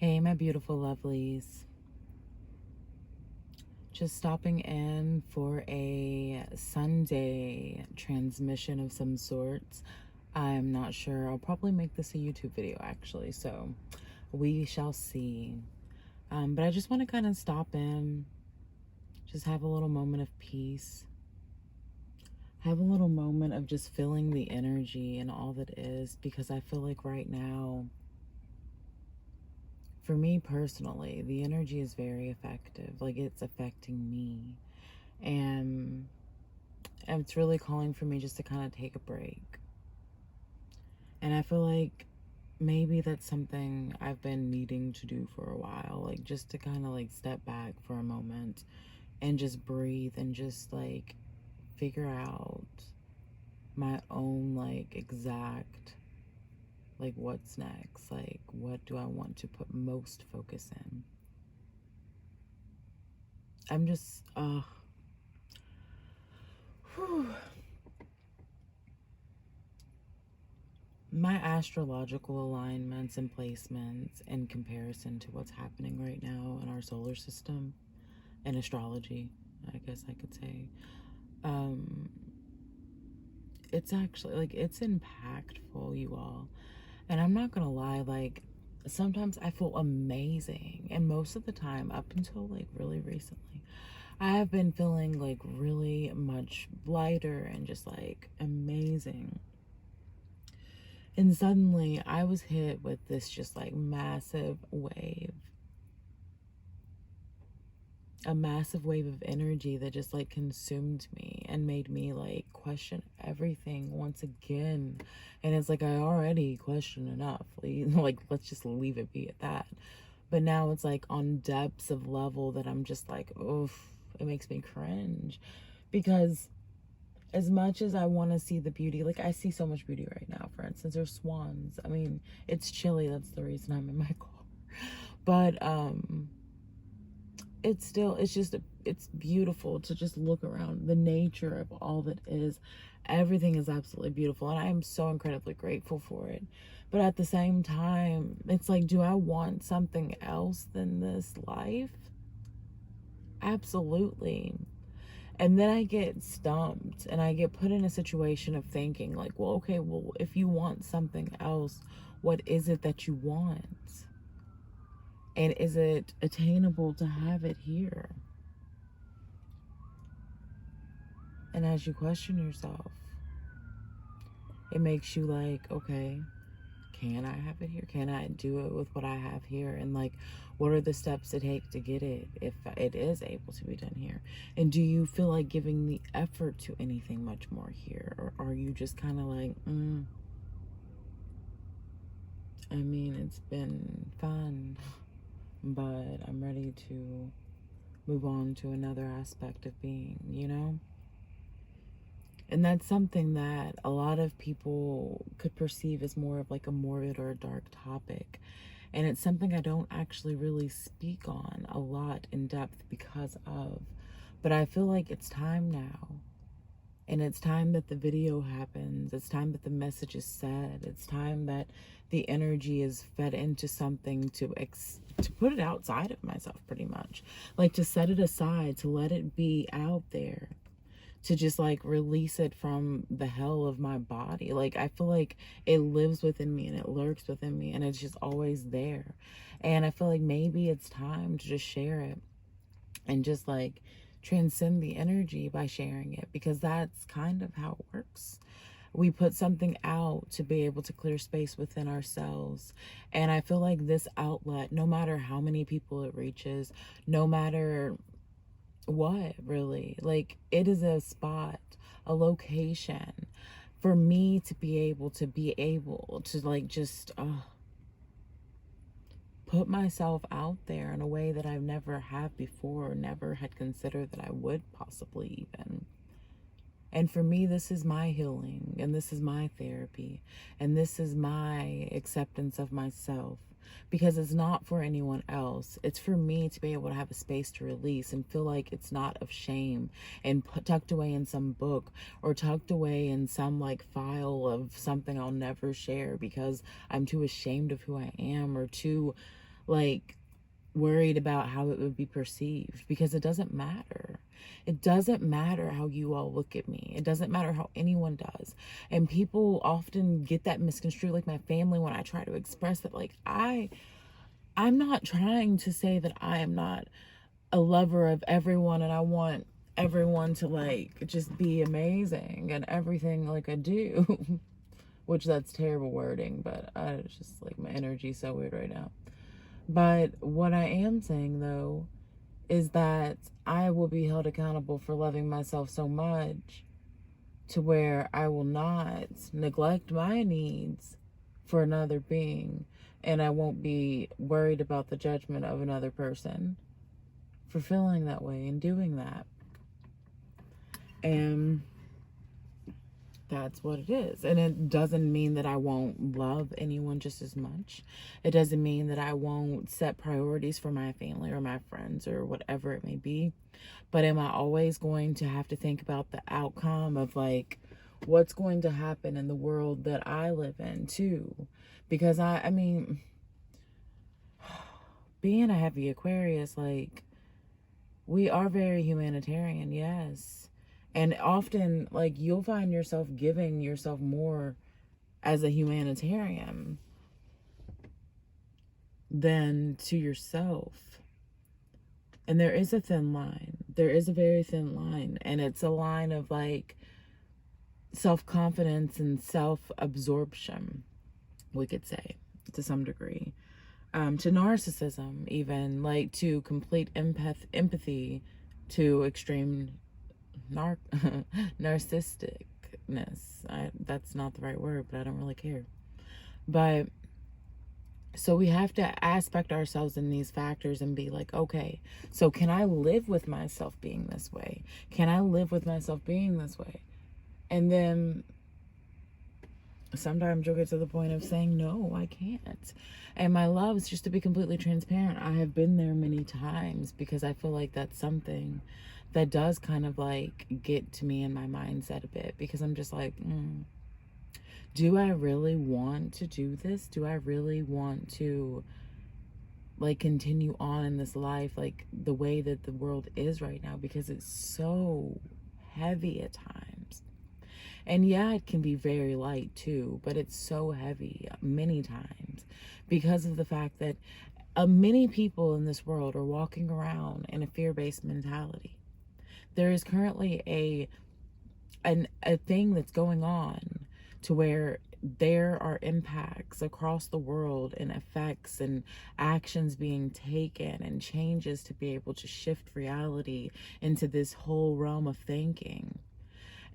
Hey, my beautiful lovelies. Just stopping in for a Sunday transmission of some sorts. I'm not sure. I'll probably make this a YouTube video actually, so we shall see. But I just want to kind of stop in, just have a little moment of peace, have a little moment of just feeling the energy and all that is, because I feel like right now, for me personally, the energy is very effective. Like, it's affecting me. And it's really calling for me just to kind of take a break. And I feel like maybe that's something I've been needing to do for a while. Like, just to kind of like step back for a moment and just breathe and just like figure out my own like exact like what's next, like what do I want to put most focus in. I'm just my astrological alignments and placements in comparison to what's happening right now in our solar system and astrology, I guess I could say, it's actually like it's impactful, you all. And I'm not gonna lie, like sometimes I feel amazing, and most of the time up until like really recently I have been feeling like really much lighter and just like amazing. And suddenly I was hit with this just like massive wave, a massive wave of energy that just like consumed me and made me like question everything once again. And it's like I already question enough. Like, let's just leave it be at that. But now it's like on depths of level that I'm just like, oof, it makes me cringe. Because as much as I want to see the beauty, like I see so much beauty right now. For instance, there's swans. I mean, it's chilly. That's the reason I'm in my car. But it's still, it's beautiful to just look around. The nature of all that is, everything is absolutely beautiful, and I am so incredibly grateful for it. But at the same time, it's like, do I want something else than this life? Absolutely. And then I get stumped and I get put in a situation of thinking like, well, okay, well, if you want something else, what is it that you want? And is it attainable to have it here? And as you question yourself, it makes you like, okay, can I have it here? Can I do it with what I have here? And like, what are the steps it take to get it if it is able to be done here? And do you feel like giving the effort to anything much more here? Or are you just kind of like, I mean, it's been fun, but I'm ready to move on to another aspect of being, you know? And that's something that a lot of people could perceive as more of like a morbid or a dark topic. And it's something I don't actually really speak on a lot in depth because of. But I feel like it's time now. And it's time that the video happens. It's time that the message is said. It's time that the energy is fed into something to put it outside of myself, pretty much. Like to set it aside, to let it be out there, to just like release it from the hell of my body. Like I feel like it lives within me and it lurks within me and it's just always there. And I feel like maybe it's time to just share it and just like transcend the energy by sharing it, because that's kind of how it works. We put something out to be able to clear space within ourselves. And I feel like this outlet, no matter how many people it reaches, no matter what, really, like it is a spot, a location for me to be able to like just put myself out there in a way that I've never have before, never had considered that I would possibly even. And for me, this is my healing, and this is my therapy, and this is my acceptance of myself, because it's not for anyone else. It's for me to be able to have a space to release and feel like it's not of shame and tucked away in some book or tucked away in some like file of something I'll never share because I'm too ashamed of who I am or too like worried about how it would be perceived, because it doesn't matter. It doesn't matter how you all look at me. It doesn't matter how anyone does. And people often get that misconstrued, like my family, when I try to express that, like, I'm not trying to say that I am not a lover of everyone and I want everyone to like just be amazing and everything like I do. Which that's terrible wording, but I just like my energy's so weird right now. But what I am saying though is that I will be held accountable for loving myself so much to where I will not neglect my needs for another being, and I won't be worried about the judgment of another person for feeling that way and doing that. And that's what it is. And it doesn't mean that I won't love anyone just as much. It doesn't mean that I won't set priorities for my family or my friends or whatever it may be. But am I always going to have to think about the outcome of like what's going to happen in the world that I live in too? Because I mean, being a heavy Aquarius, like, we are very humanitarian, yes. And often, like, you'll find yourself giving yourself more as a humanitarian than to yourself. And there is a thin line. There is a very thin line. And it's a line of, like, self-confidence and self-absorption, we could say, to some degree. To narcissism, even, like, to complete empathy, to extreme narcissisticness. That's not the right word, but I don't really care. But so we have to aspect ourselves in these factors and be like, okay, so can I live with myself being this way? Can I live with myself being this way? And then sometimes you'll get to the point of saying, no, I can't. And my loves, just to be completely transparent, I have been there many times, because I feel like that's something that does kind of like get to me in my mindset a bit, because I'm just like, do I really want to do this? Do I really want to like continue on in this life like the way that the world is right now? Because it's so heavy at times. And yeah, it can be very light too, but it's so heavy many times because of the fact that many people in this world are walking around in a fear-based mentality. There is currently a thing that's going on to where there are impacts across the world and effects and actions being taken and changes to be able to shift reality into this whole realm of thinking.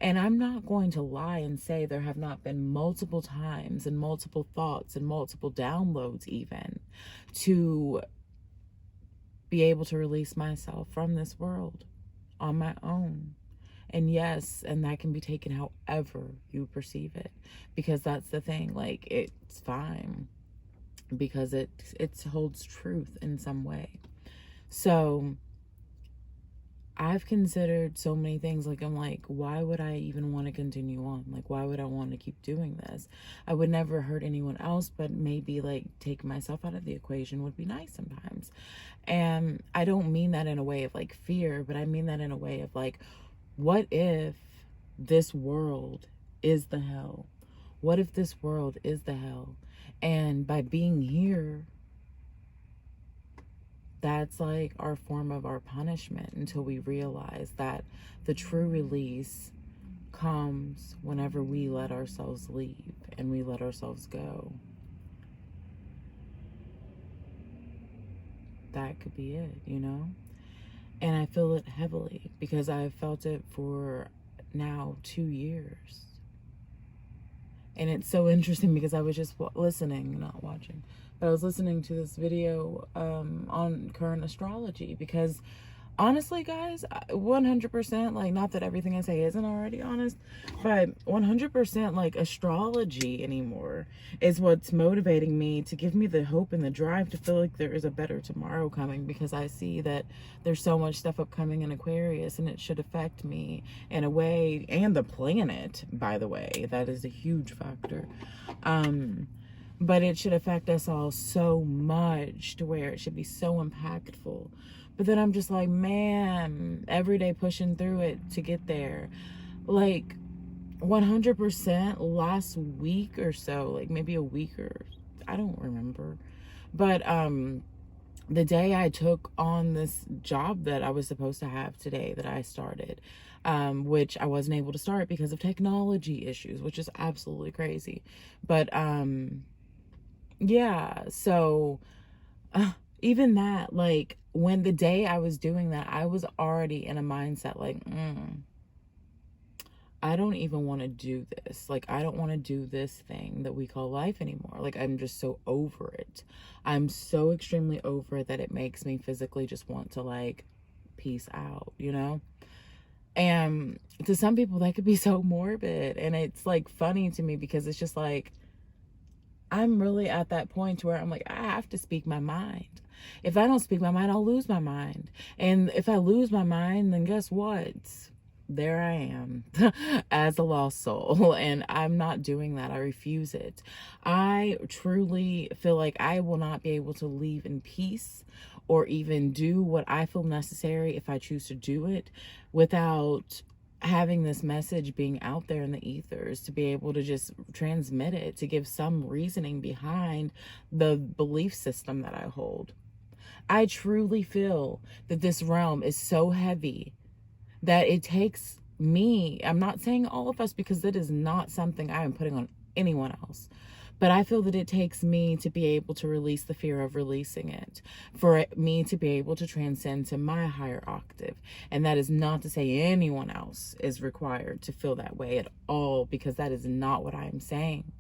And I'm not going to lie and say there have not been multiple times and multiple thoughts and multiple downloads even to be able to release myself from this world on my own. And yes, and that can be taken however you perceive it, because that's the thing, like, it's fine because it holds truth in some way. So I've considered so many things. Like, I'm like, why would I even want to continue on? Like, why would I want to keep doing this? I would never hurt anyone else, but maybe like taking myself out of the equation would be nice sometimes. And I don't mean that in a way of like fear, but I mean that in a way of like, what if this world is the hell? What if this world is the hell? And by being here, that's like our form of our punishment, until we realize that the true release comes whenever we let ourselves leave and we let ourselves go. That could be it, you know? And I feel it heavily because I've felt it for now 2 years. And it's so interesting because I was just listening, not watching, but I was listening to this video on current astrology, because honestly, guys, 100%, like, not that everything I say isn't already honest, but 100%, like, astrology anymore is what's motivating me to give me the hope and the drive to feel like there is a better tomorrow coming, because I see that there's so much stuff upcoming in Aquarius, and it should affect me in a way, and the planet, by the way. That is a huge factor. but it should affect us all so much to where it should be so impactful. But then I'm just like, man, every day pushing through it to get there. Like 100% last week or so, like maybe a week, or I don't remember. But the day I took on this job that I was supposed to have today, that I started, which I wasn't able to start because of technology issues, which is absolutely crazy. But yeah, so even that, like when the day I was doing that, I was already in a mindset like, I don't even want to do this. Like, I don't want to do this thing that we call life anymore. Like, I'm just so over it. I'm so extremely over it that it makes me physically just want to, like, peace out, you know? And to some people, that could be so morbid. And it's, like, funny to me because it's just like, I'm really at that point where I'm like, I have to speak my mind. If I don't speak my mind, I'll lose my mind. And if I lose my mind, then guess what? There I am as a lost soul, and I'm not doing that. I refuse it. I truly feel like I will not be able to leave in peace or even do what I feel necessary if I choose to do it without having this message being out there in the ethers, to be able to just transmit it, to give some reasoning behind the belief system that I hold. I truly feel that this realm is so heavy that it takes me, I'm not saying all of us, because that is not something I am putting on anyone else, but I feel that it takes me to be able to release the fear of releasing it, for me to be able to transcend to my higher octave. And that is not to say anyone else is required to feel that way at all, because that is not what I'm saying.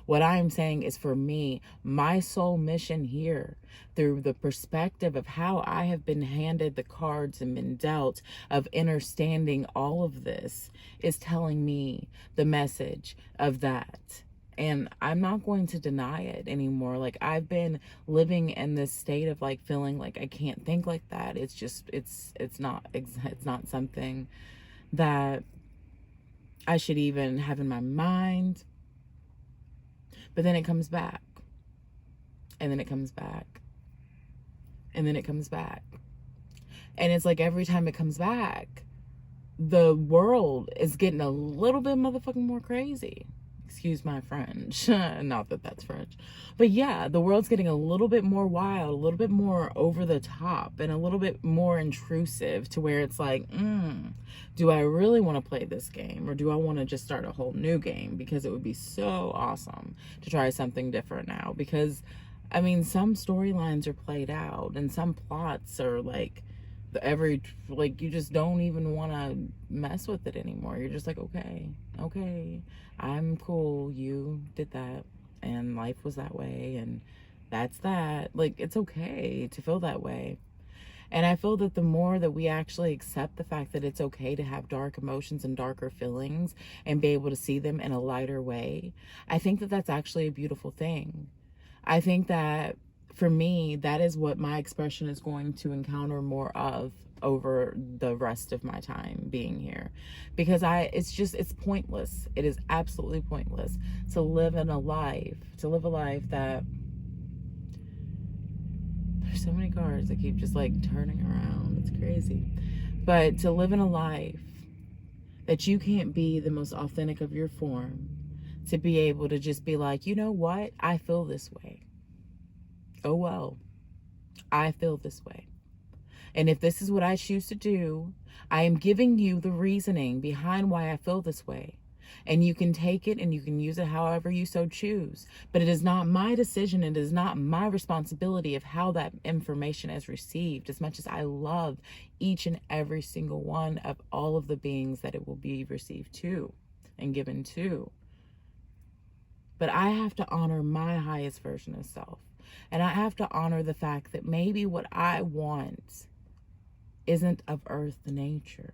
What I'm saying is, for me, my soul mission here, through the perspective of how I have been handed the cards and been dealt of understanding all of this, is telling me the message of that. And I'm not going to deny it anymore. Like, I've been living in this state of like feeling like I can't think like that. It's just, it's not something that I should even have in my mind. But then it comes back, and then it comes back, and then it comes back. And it's like every time it comes back, the world is getting a little bit motherfucking more crazy. Excuse my French. Not that that's French. But yeah, the world's getting a little bit more wild, a little bit more over the top, and a little bit more intrusive, to where it's like, do I really want to play this game? Or do I want to just start a whole new game? Because it would be so awesome to try something different now. Because, I mean, some storylines are played out, and some plots are like, you just don't even want to mess with it anymore. You're just like, okay, I'm cool, you did that, and life was that way, and that's that. Like, it's okay to feel that way. And I feel that the more that we actually accept the fact that it's okay to have dark emotions and darker feelings, and be able to see them in a lighter way, I think that that's actually a beautiful thing. I think that, for me, that is what my expression is going to encounter more of over the rest of my time being here. Because it's pointless. It is absolutely pointless to live a life that, there's so many cards that keep just like turning around. It's crazy. But to live in a life that you can't be the most authentic of your form, to be able to just be like, you know what? I feel this way. Oh, well, I feel this way. And if this is what I choose to do, I am giving you the reasoning behind why I feel this way. And you can take it and you can use it however you so choose. But it is not my decision. It is not my responsibility of how that information is received, as much as I love each and every single one of all of the beings that it will be received to and given to. But I have to honor my highest version of self. And I have to honor the fact that maybe what I want isn't of earth nature.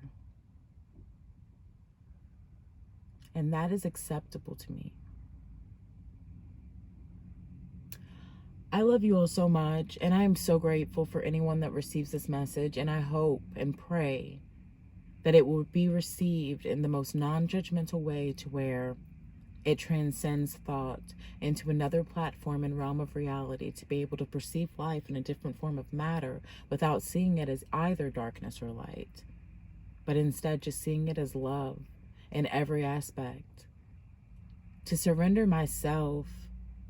And that is acceptable to me. I love you all so much, and I am so grateful for anyone that receives this message, and I hope and pray that it will be received in the most non-judgmental way, to where It transcends thought into another platform and realm of reality to be able to perceive life in a different form of matter without seeing it as either darkness or light, but instead just seeing it as love in every aspect. To surrender myself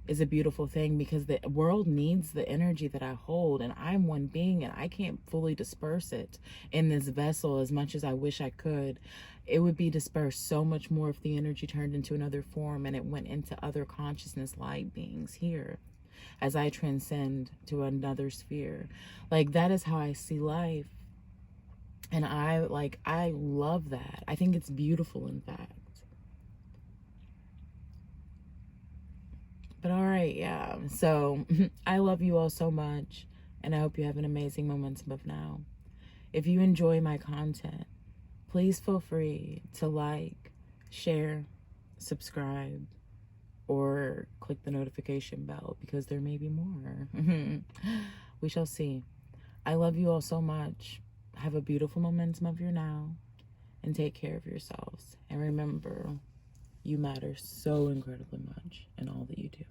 is a beautiful thing because the world needs the energy that I hold, and I'm one being and I can't fully disperse it in this vessel as much as I wish I could. It would be dispersed so much more if the energy turned into another form and it went into other consciousness light beings here as I transcend to another sphere. Like, that is how I see life. And I love that. I think it's beautiful, in fact. But all right, yeah. So I love you all so much, and I hope you have an amazing momentum of now. If you enjoy my content, please feel free to like, share, subscribe, or click the notification bell because there may be more. We shall see. I love you all so much. Have a beautiful momentum of your now, and take care of yourselves. And remember, you matter so incredibly much in all that you do.